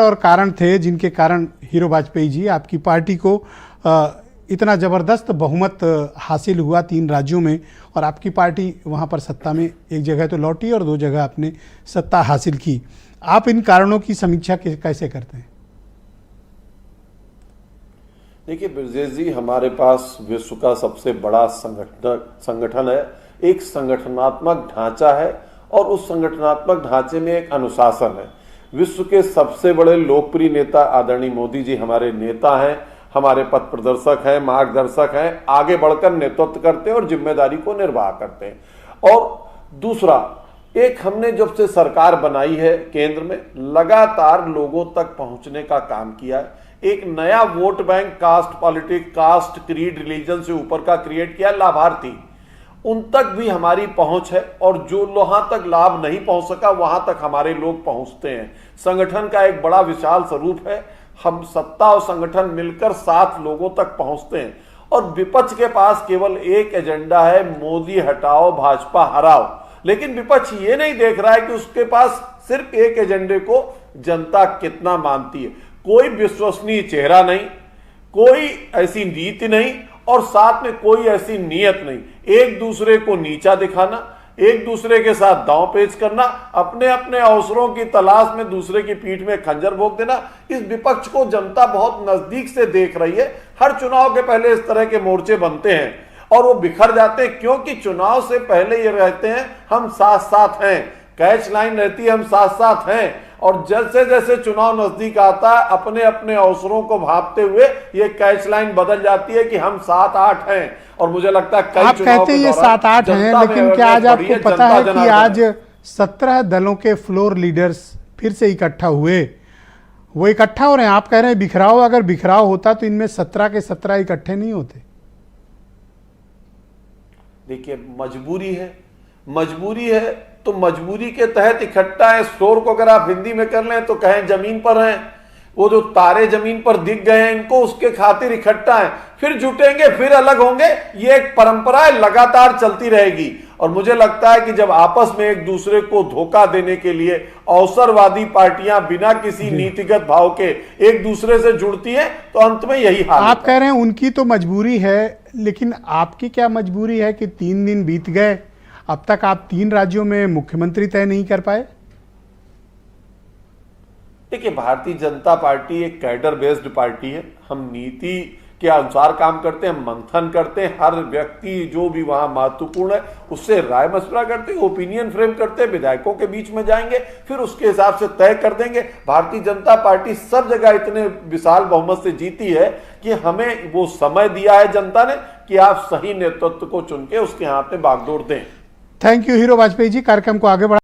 और कारण थे जिनके कारण हीरो वाजपेयी जी आपकी पार्टी को इतना ज़बरदस्त बहुमत हासिल हुआ 3 राज्यों में और आपकी पार्टी वहां पर सत्ता में एक जगह तो लौटी और 2 जगह आपने सत्ता हासिल की। आप इन कारणों की समीक्षा कैसे करते हैं? देखिए ब्रजेश जी, हमारे पास विश्व का सबसे बड़ा संगठन है, एक संगठनात्मक ढांचा है और उस संगठनात्मक ढांचे में एक अनुशासन है। विश्व के सबसे बड़े लोकप्रिय नेता आदरणीय मोदी जी हमारे नेता हैं, हमारे पथ प्रदर्शक हैं, मार्गदर्शक हैं, आगे बढ़कर नेतृत्व करते हैं और जिम्मेदारी को निर्वाह करते हैं। और दूसरा, एक हमने जब से सरकार बनाई है केंद्र में, लगातार लोगों तक पहुंचने का काम किया है। एक नया vote bank caste politics, caste, creed, religion से ऊपर का क्रिएट किया, लाभार्थी उन तक भी हमारी पहुंच है और जो वहां तक लाभ नहीं पहुंच सका वहां तक हमारे लोग पहुंचते हैं। संगठन का एक बड़ा विशाल स्वरूप है, हम सत्ता और संगठन मिलकर 7 लोगों तक पहुंचते हैं और विपक्ष के पास केवल एक एजेंडा है, मोदी हटाओ, भाजपा हराओ। लेकिन विपक्ष ये नहीं देख रहा है कि उसके पास सिर्फ एक एजेंडे को जनता कितना मानती है। कोई विश्वसनीय चेहरा नहीं, कोई ऐसी नीति नहीं और साथ में कोई ऐसी नियत नहीं। एक दूसरे को नीचा दिखाना, एक दूसरे के साथ दांव पेच करना, अपने अपने अवसरों की तलाश में दूसरे की पीठ में खंजर भोंक देना, इस विपक्ष को जनता बहुत नजदीक से देख रही है। हर चुनाव के पहले इस तरह के मोर्चे बनते हैं और वो बिखर जाते हैं, क्योंकि चुनाव से पहले ये रहते हैं हम साथ साथ हैं, कैच लाइन रहती है हम साथ साथ हैं। और जैसे जैसे चुनाव नजदीक आता है, अपने अपने अवसरों को भांपते हुए ये कैच लाइन बदल जाती है कि हम 7-8 हैं। और मुझे लगता है कई आप कहते हैं ये 7-8 हैं, लेकिन क्या आज आपको पता है कि आज 17 दलों के फ्लोर लीडर्स फिर से इकट्ठा हुए? वो इकट्ठा हो रहे हैं, आप कह रहे हैं बिखराव। अगर बिखराव होता तो इनमें 17 के 17 इकट्ठे नहीं होते। देखिए मजबूरी है तो मजबूरी के तहत इकट्ठा है। फ्लोर को अगर आप हिंदी में कर लें तो कहें जमीन पर हैं, वो जो तारे जमीन पर दिख गए हैं इनको उसके खातिर इकट्ठा है, फिर जुटेंगे फिर अलग होंगे। ये एक परंपरा है, लगातार चलती रहेगी। और मुझे लगता है कि जब आपस में एक दूसरे को धोखा देने के लिए अवसरवादी पार्टियां बिना किसी नीतिगत भाव के एक दूसरे से जुड़ती हैं तो अंत में यही हाल। आप कह रहे हैं उनकी तो मजबूरी है, लेकिन आपकी क्या मजबूरी है कि 3 दिन बीत गए, अब तक आप 3 राज्यों में मुख्यमंत्री तय नहीं कर पाए? देखिए, भारतीय जनता पार्टी एक कैडर बेस्ड पार्टी है। हम नीति के अनुसार काम करते हैं, मंथन करते हैं, हर व्यक्ति जो भी वहां महत्वपूर्ण है उससे राय मशवरा करते हैं, ओपिनियन फ्रेम करते हैं, विधायकों के बीच में जाएंगे, फिर उसके हिसाब से तय कर देंगे। भारतीय जनता पार्टी सब जगह इतने विशाल बहुमत से जीती है कि हमें वो समय दिया है जनता ने कि आप सही नेतृत्व को चुन के उसके हाथ में बागडोर दें। Thank you hero Vajpayee ji, कार्यक्रम को आगे बढ़ा